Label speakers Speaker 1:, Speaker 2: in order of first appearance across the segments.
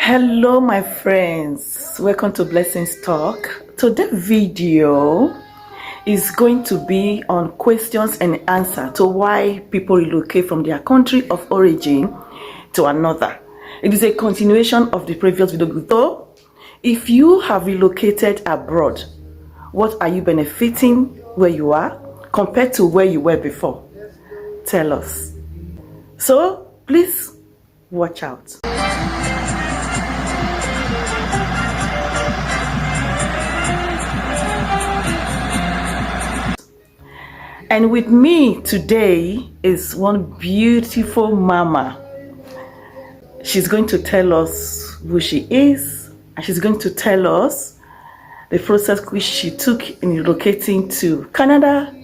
Speaker 1: Hello my friends, welcome to Blessings Talk. Today's video is going to be on questions and answer to why people relocate from their country of origin to another. It is a continuation of the previous video. So if you have relocated abroad, what are you benefiting where you are compared to where you were before? Tell us. So please watch out. And with me today is one beautiful mama. She's going to tell us who she is, and she's going to tell us the process which she took in relocating to Canada,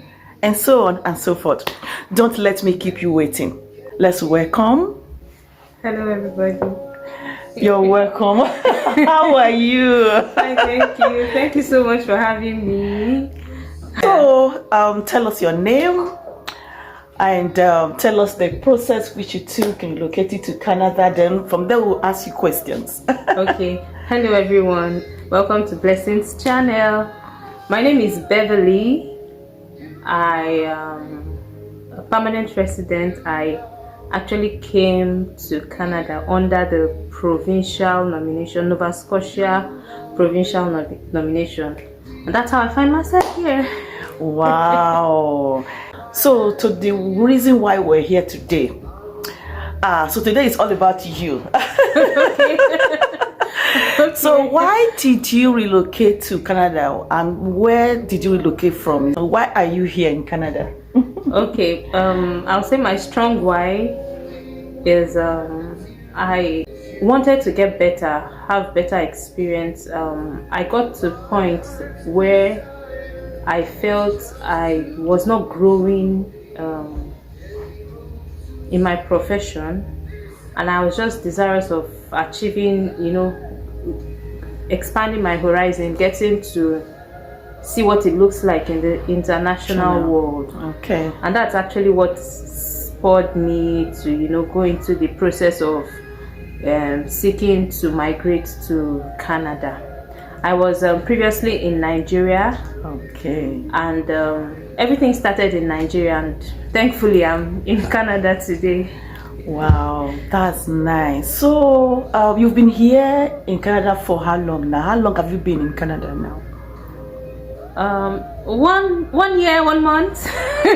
Speaker 1: and so on and so forth. Don't let me keep you waiting. Let's welcome.
Speaker 2: Hello, everybody.
Speaker 1: You're welcome. How are you?
Speaker 2: Hi, thank you. Thank you so much for having me.
Speaker 1: So, tell us your name and tell us the process which you took in relocating to Canada. Then from there we'll ask you questions.
Speaker 2: Okay. Hello, everyone. Welcome to Blessings channel. My name is Beverly. I am a permanent resident. I actually came to Canada under the provincial nomination, Nova Scotia provincial nomination. And that's how I find myself here.
Speaker 1: Wow. So to the reason why we're here today. So today is all about you.
Speaker 2: Okay.
Speaker 1: So why did you relocate to Canada, and where did you relocate from? Why are you here in Canada?
Speaker 2: Okay, I'll say my strong why is I wanted to get better, have better experience. I got to a point where I felt I was not growing in my profession, and I was just desirous of achieving, expanding my horizon, getting to see what it looks like in the international world.
Speaker 1: Okay.
Speaker 2: And that's actually what spurred me to go into the process of seeking to migrate to Canada. I was previously in Nigeria.
Speaker 1: Okay.
Speaker 2: And everything started in Nigeria, and thankfully I'm in Canada today.
Speaker 1: Wow, that's nice. So you've been here in Canada for how long now? How long have you been in Canada now?
Speaker 2: 1 year, 1 month.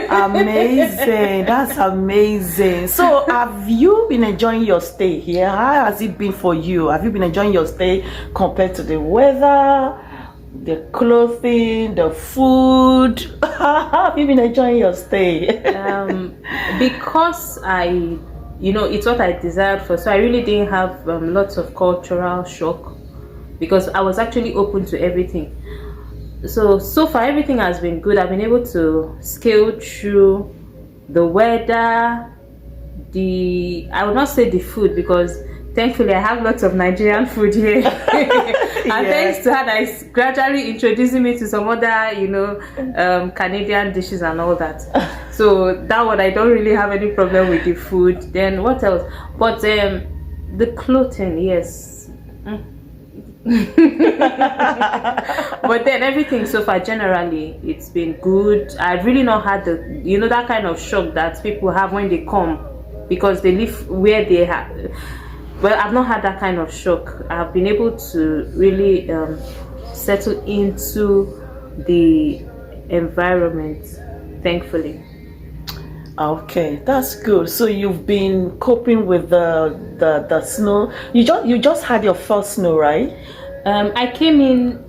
Speaker 1: Amazing. That's amazing. So have you been enjoying your stay here? How has it been for you? Have you been enjoying your stay compared to the weather, the clothing, the food? Have you been enjoying your stay?
Speaker 2: Because it's what I desired for, so I really didn't have lots of cultural shock, because I was actually open to everything. So far everything has been good. I've been able to scale through the weather, I would not say the food, because thankfully I have lots of Nigerian food here. And thanks to her, that is gradually introducing me to some other Canadian dishes and all that. So that one, I don't really have any problem with the food. Then what else? But the clothing, yes. But then everything so far, generally it's been good. I've really not had the that kind of shock that people have when they come, because they live where they have. Well, I've not had that kind of shock. I've been able to really settle into the environment, thankfully.
Speaker 1: Okay, that's good. So you've been coping with the snow. You just had your first snow, right?
Speaker 2: I came in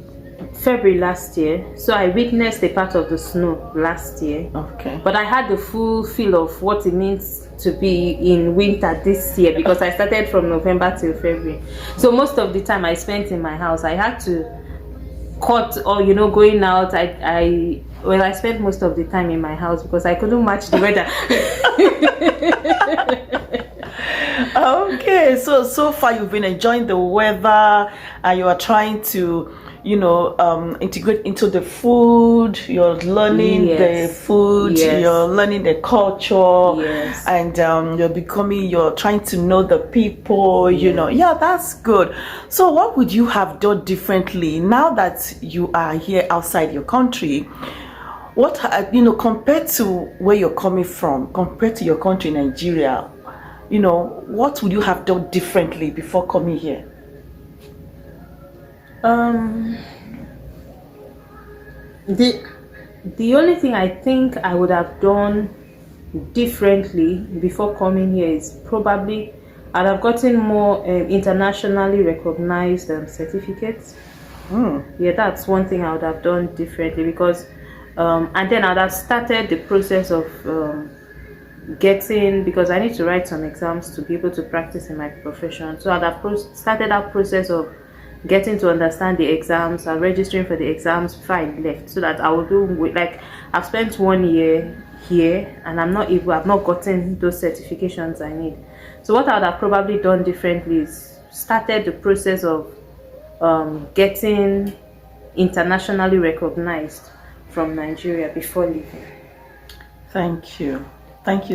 Speaker 2: February last year, so I witnessed a part of the snow last year.
Speaker 1: Okay.
Speaker 2: But I had the full feel of what it means to be in winter this year, because I started from November till February. So most of the time I spent in my house. I had to cut or going out. I spent most of the time in my house because I couldn't match the weather.
Speaker 1: Okay, so far you've been enjoying the weather, and you are trying to, integrate into the food. You're learning the
Speaker 2: Yes.
Speaker 1: food.
Speaker 2: Yes.
Speaker 1: You're learning the culture.
Speaker 2: Yes.
Speaker 1: And you're trying to know the people. Yeah, that's good. So, what would you have done differently now that you are here outside your country? What compared to where you're coming from, compared to your country, Nigeria, what would you have done differently before coming here?
Speaker 2: The only thing I think I would have done differently before coming here is probably I'd have gotten more internationally recognized certificates. Yeah, that's one thing I would have done differently, because and then I'd have started the process of getting, because I need to write some exams to be able to practice in my profession. So I'd have started that process of getting to understand the exams and registering for the exams before I left, so that I will do like I've spent 1 year here and I've not gotten those certifications I need. So what I would have probably done differently is started the process of getting internationally recognized from Nigeria before leaving.
Speaker 1: Thank you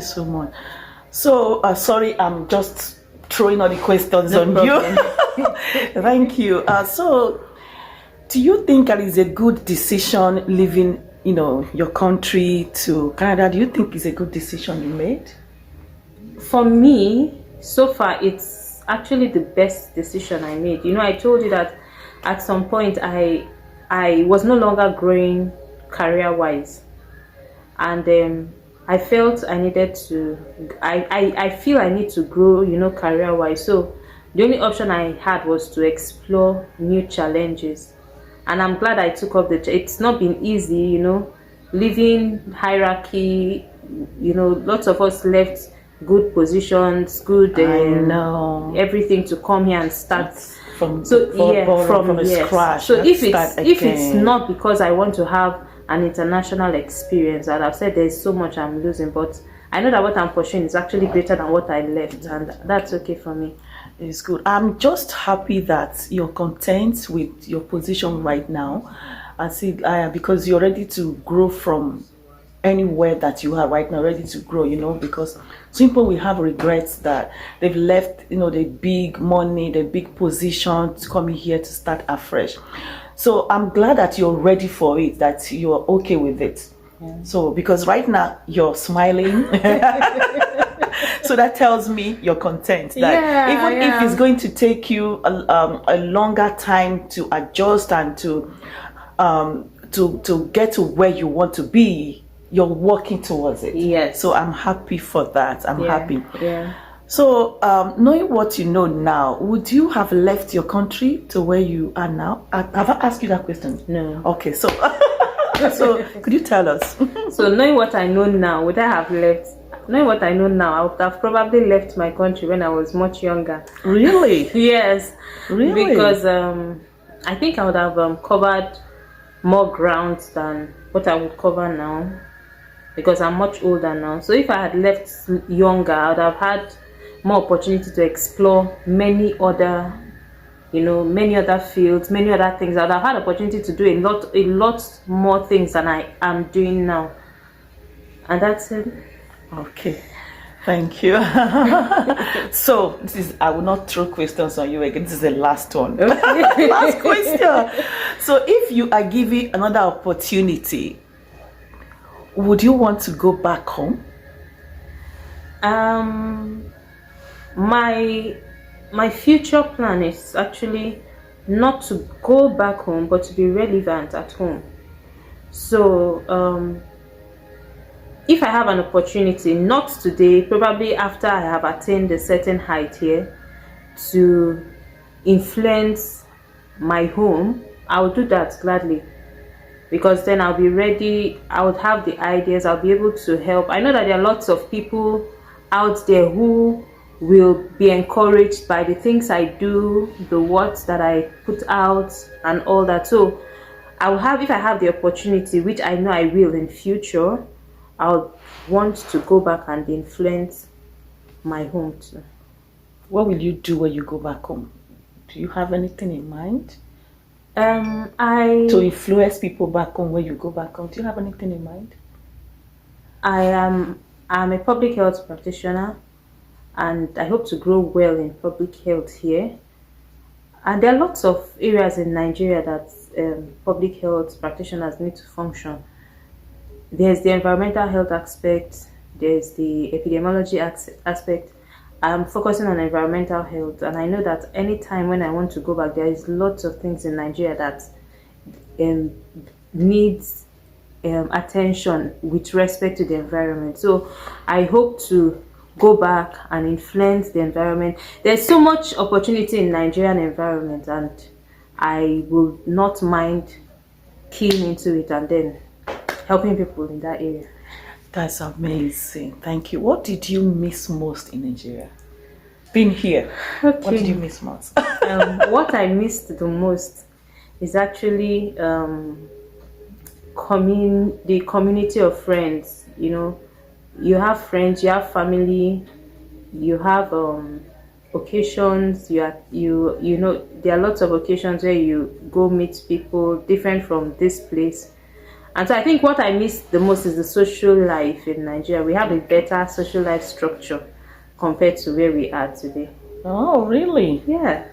Speaker 1: so much. So sorry, I'm just throwing all the questions on you. Thank you. So do you think that is a good decision leaving your country to Canada? Do you think it's a good decision you made?
Speaker 2: For me, so far it's actually the best decision I made. I told you that at some point I was no longer growing career wise, and I felt I needed to I feel I need to grow career wise. So the only option I had was to explore new challenges, and I'm glad I took up it's not been easy, living hierarchy. Lots of us left good positions, good everything to come here and start
Speaker 1: from
Speaker 2: scratch. So if it's not because I want to have an international experience, I'd have said there's so much I'm losing, but I know that what I'm pursuing is actually greater than what I left, and that's okay for me.
Speaker 1: It's good. I'm just happy that you're content with your position right now. I see, because you're ready to grow from anywhere that you are right now, ready to grow, because some people will have regrets that they've left, the big money, the big position to come here to start afresh. So I'm glad that you're ready for it, that you're okay with it. Yeah. So because right now you're smiling. So that tells me you're content that even if it's going to take you a longer time to adjust and to get to where you want to be, you're working towards it.
Speaker 2: Yes.
Speaker 1: So I'm happy for that. I'm happy.
Speaker 2: Yeah.
Speaker 1: So knowing what you know now, would you have left your country to where you are now? Have I asked you that question?
Speaker 2: No.
Speaker 1: Okay, so so could you tell us?
Speaker 2: So knowing what I know now, would I have left? Knowing what I know now, I would have probably left my country when I was much younger.
Speaker 1: Really?
Speaker 2: Yes.
Speaker 1: Really?
Speaker 2: Because I think I would have covered more ground than what I would cover now, because I'm much older now. So if I had left younger, I would have had more opportunity to explore many other fields, many other things. I would have had opportunity to do a lot more things than I am doing now. And that's it.
Speaker 1: Okay, thank you. So I will not throw questions on you again. This is the last one. Okay. Last question. So if you are given another opportunity, would you want to go back home?
Speaker 2: My future plan is actually not to go back home, but to be relevant at home. So if I have an opportunity, not today, probably after I have attained a certain height here, to influence my home, I will do that gladly, because then I'll be ready. I would have the ideas. I'll be able to help. I know that there are lots of people out there who will be encouraged by the things I do, the words that I put out and all that. So I will have, if I have the opportunity, which I know I will in future, I'll want to go back and influence my home too.
Speaker 1: What will you do when you go back home? Do you have anything in mind? To influence people back home when you go back home. Do you have anything in mind?
Speaker 2: I'm a public health practitioner, and I hope to grow well in public health here. And there are lots of areas in Nigeria that public health practitioners need to function. There's the environmental health aspect, there's the epidemiology aspect. I'm focusing on environmental health, and I know that anytime when I want to go back, there is lots of things in Nigeria that needs attention with respect to the environment. So I hope to go back and influence the environment. There's so much opportunity in Nigerian environment, and I will not mind keying into it and then helping people in that area.
Speaker 1: That's amazing. Thank you. What did you miss most in Nigeria? Being here. Okay. What did you miss most?
Speaker 2: What I missed the most is actually the community of friends. You know, you have friends, you have family, you have occasions. You know, there are lots of occasions where you go meet people different from this place. And so I think what I miss the most is the social life in Nigeria. We have a better social life structure compared to where we are today.
Speaker 1: Oh, really?
Speaker 2: Yeah.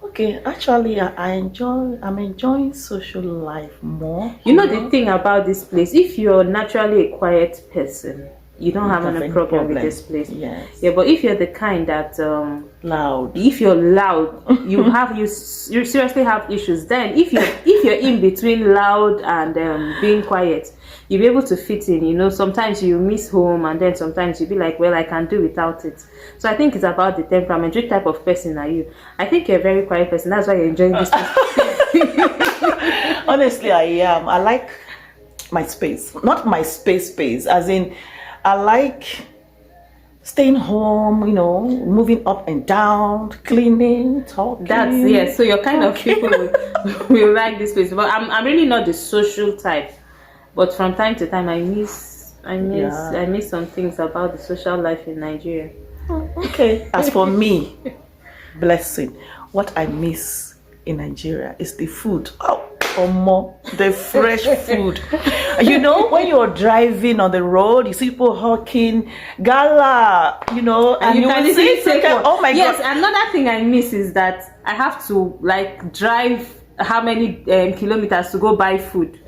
Speaker 1: Okay, actually, I'm enjoying social life more.
Speaker 2: You know the thing about this place, if you're naturally a quiet person, you don't have any problem with this place.
Speaker 1: Yes.
Speaker 2: Yeah, but if you're the kind that
Speaker 1: loud,
Speaker 2: if you're loud, you seriously have issues. Then if you're in between loud and being quiet, you'll be able to fit in. You know, sometimes you miss home, and then sometimes you'll be like, well, I can do without it. So I think it's about the temperament. Which type of person are you? I think you're a very quiet person. That's why you're enjoying this.
Speaker 1: Honestly, I am. I like my space, not my space, as in, I like staying home, you know, moving up and down, cleaning, talking.
Speaker 2: So you're kind of people will like this place. But I'm really not the social type. But from time to time, I miss some things about the social life in Nigeria.
Speaker 1: Okay. As for me, blessing, what I miss in Nigeria is the food. More the fresh food. You know, when you're driving on the road, you see people hawking gala, you know, and you can see oh my
Speaker 2: God.
Speaker 1: Another
Speaker 2: thing I miss is that I have to like drive how many kilometers to go buy food.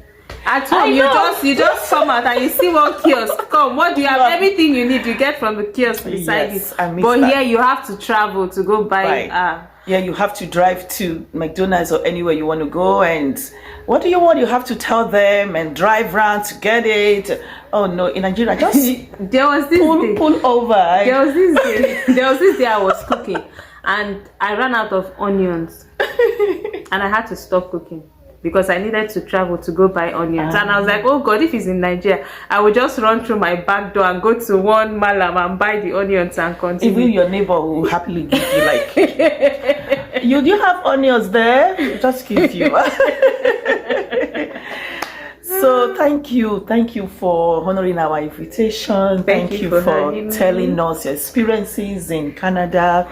Speaker 2: At home, you just come out and you see one kiosk. Come, what do you have? Everything you need, you get from the kiosk beside you. But here you have to travel to go buy.
Speaker 1: Yeah, you have to drive to McDonald's or anywhere you want to go, and what do you want? You have to tell them and drive around to get it. Oh no, in Nigeria, just
Speaker 2: there was this
Speaker 1: pull over.
Speaker 2: There was this day I was cooking, and I ran out of onions, and I had to stop cooking because I needed to travel to go buy onions. And I was like, oh God, if it's in Nigeria, I would just run through my back door and go to one malam and buy the onions and continue.
Speaker 1: Even your neighbor will happily give you like, you do have onions there? Just give you. So thank you for honoring our invitation. Thank you for telling us your experiences in Canada.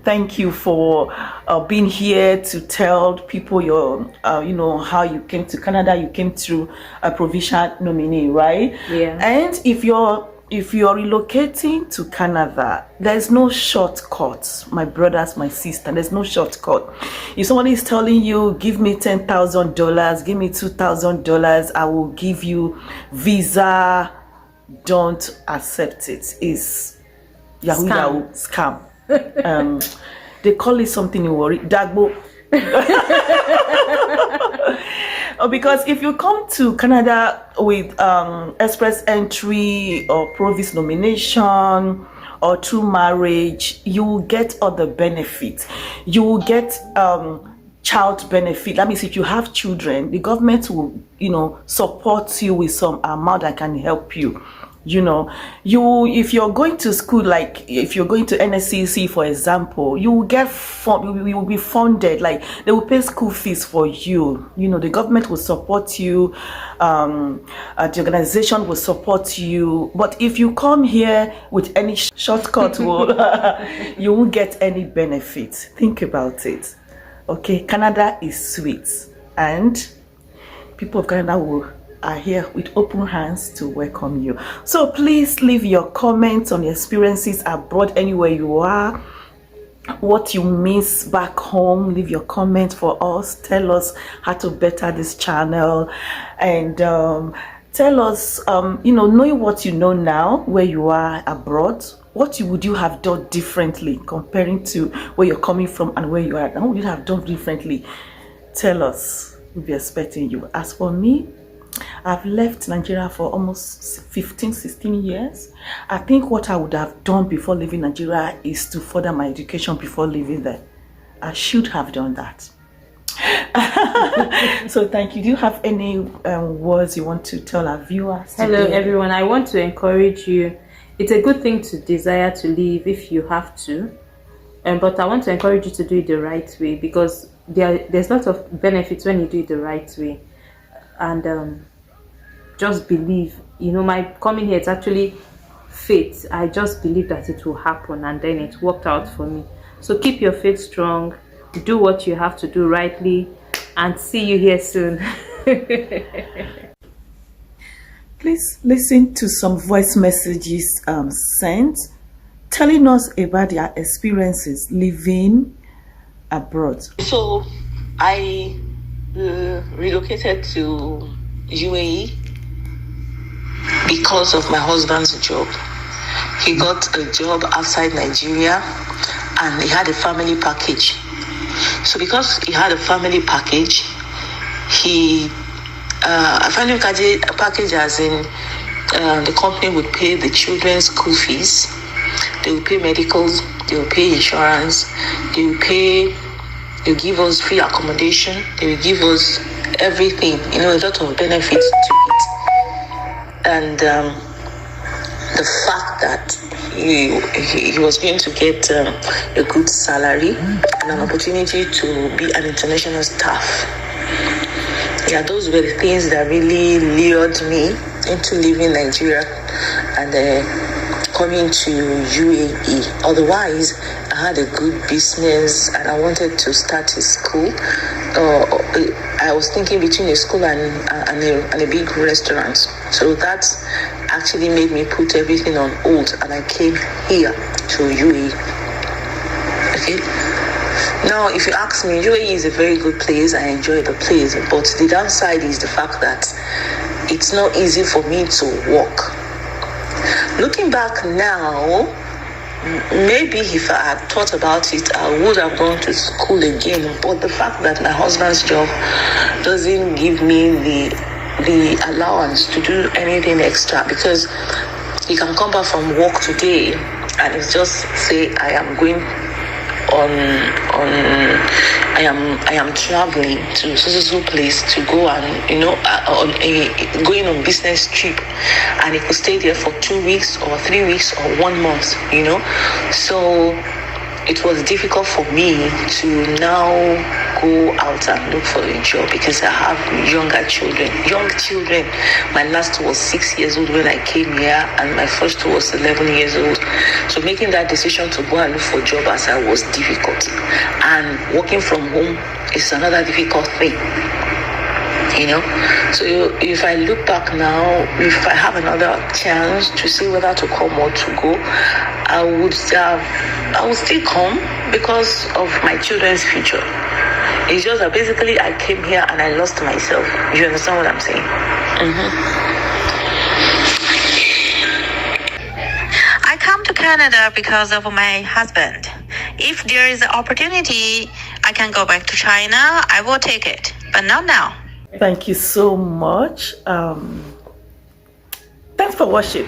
Speaker 1: Thank you for being here to tell people your how you came to Canada. You came through a provincial nominee, right?
Speaker 2: Yeah.
Speaker 1: And if you're relocating to Canada, there's no shortcut, my brothers, my sister. There's no shortcut. If somebody is telling you, give me $10,000, give me $2,000, I will give you visa, don't accept it. It's Yahoo scam. They call it something you worry, Dagbo. Because if you come to Canada with express entry or province nomination or through marriage, you will get other benefits. You will get child benefit. That means if you have children, the government will support you with some amount that can help you. You know, if you're going to school, like if you're going to NSCC, for example, you will get you will be funded, like they will pay school fees for you. You know, the government will support you, the organization will support you. But if you come here with any shortcut, you won't get any benefit. Think about it. Okay, Canada is sweet, and people of Canada are here with open hands to welcome you. So please leave your comments on your experiences abroad, anywhere you are, what you miss back home. Leave your comments for us. Tell us how to better this channel, and tell us, you know, knowing what you know now, where you are abroad, what would you have done differently comparing to where you're coming from and where you are now? What would you have done differently? Tell us. We'll be expecting you. As for me, I've left Nigeria for almost 16 years. I think what I would have done before leaving Nigeria is to further my education before leaving there. I should have done that. So thank you. Do you have any words you want to tell our viewers today?
Speaker 2: Hello everyone. I want to encourage you. It's a good thing to desire to leave if you have to, but I want to encourage you to do it the right way, because there's lots of benefits when you do it the right way. And just believe, you know, my coming here, it's actually fate. I just believe that it will happen, and then it worked out for me. So keep your faith strong, do what you have to do rightly, and see you here soon.
Speaker 1: Please listen to some voice messages sent, telling us about their experiences living abroad.
Speaker 3: So I relocated to UAE because of my husband's job. He got a job outside Nigeria, and he had a family package. So because he had a family package, a family package as in the company would pay the children's school fees, they would pay medicals, they would pay insurance, they would give us free accommodation, they will give us everything, you know, a lot of benefits to it. And the fact that he was going to get a good salary and an opportunity to be an international staff, yeah, those were the things that really lured me into leaving Nigeria and coming to UAE. Otherwise, I had a good business and I wanted to start a school. I was thinking between a school and a big restaurant. So that actually made me put everything on hold, and I came here to UAE. Okay. Now, if you ask me, UAE is a very good place. I enjoy the place, but the downside is the fact that it's not easy for me to walk. Looking back now, maybe if I had thought about it, I would have gone to school again. But the fact that my husband's job doesn't give me the allowance to do anything extra, because he can come back from work today and it's just say I am going I am traveling to so place to go and, you know, going on business trip, and it could stay there for 2 weeks or 3 weeks or 1 month, you know. So it was difficult for me to now go out and look for a job because I have young children. My last was 6 years old when I came here, and my first was 11 years old. So making that decision to go and look for a job as I was difficult, and working from home is another difficult thing, you know. So if I look back now, if I have another chance to see whether to come or to go, I would still come because of my children's future. It's just that basically I came here and I lost myself. You understand what I'm saying?
Speaker 4: I come to Canada because of my husband. If there is an opportunity, I can go back to China, I will take it, but not now.
Speaker 1: Thank you so much. Thanks for watching.